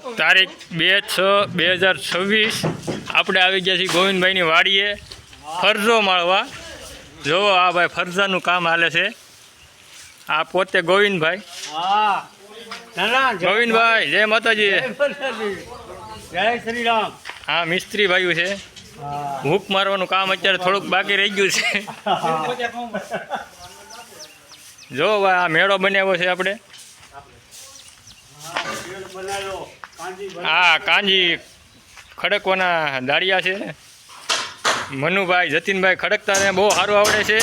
તારીખ 2/6/2026 આપણે આવી ગયા છીએ ગોવિંદભાઈની વાડીએ ફરજો માળવા। જોવો આ ભાઈ ફરજાનું કામ હાલે છે। આ પોતે ગોવિંદભાઈ। ગોવિંદભાઈ જય માતાજી, જય શ્રી રામ। હા મિસ્ત્રી ભાઈઓ છે। હૂક મારવાનું કામ અત્યારે થોડુંક બાકી રહી ગયું છે। જો ભાઈ આ મેળો બનાવ્યો છે આપણે। હા કાંજી ખડકવાના દાળિયા છે। મનુભાઈ જતીનભાઈ ખડકતા ને બહુ સારું આવડે છે।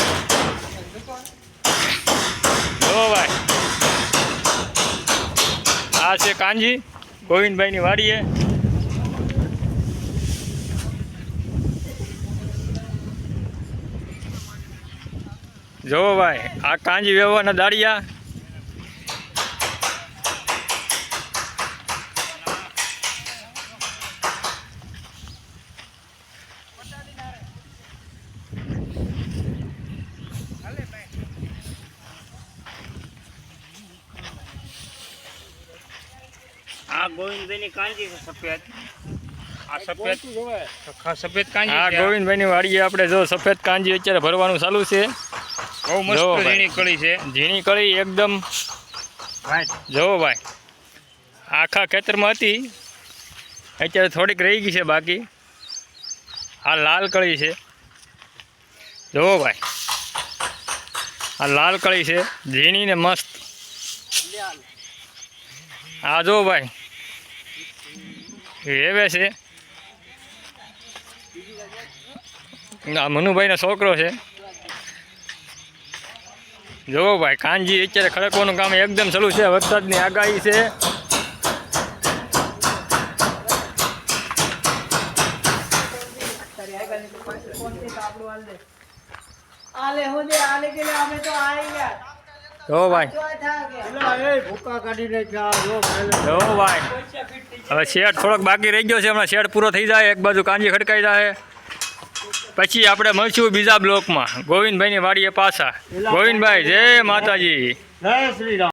જો ભાઈ આ છે કાંજી ગોવિંદભાઈની વાડીએ। જો ભાઈ આ કાંજી વેવવાના દાળિયા। આ ગોવિંદભાઈની કાંજી છે સફેદ। આ સફેદ કાંજી આ ગોવિંદભાઈની વાડીએ આપણે જો સફેદ કાંજી અત્યારે ભરવાનું ચાલુ છે। બહુ મસ્ત ઝીણી કળી છે। ઝીણી કળી એકદમ। જો ભાઈ આખા ખેતરમાં હતી, અત્યારે થોડીક રહી ગઈ છે બાકી। આ લાલ કળી છે। જુઓ ભાઈ આ લાલ કળી છે, ઝીણી ને મસ્ત। આ જો ભાઈ એવે છે। આ મનુભાઈનો છોકરો છે। જુઓ ભાઈ કાંજી અત્યારે ખડકવાનું કામ એકદમ ચાલુ છે। વરસાદની આગાહી છે। જો ભાઈ જો ભાઈ હવે શેડ થોડોક બાકી રહી ગયો છે। હમણાં શેડ પૂરો થઈ જાય, એક બાજુ કાંજી ખડકાઈ જાય, પછી આપણે મળશું બીજા બ્લોકમાં ગોવિંદભાઈની વાડીએ પાછા। ગોવિંદભાઈ જય માતાજી, જય શ્રી રામ।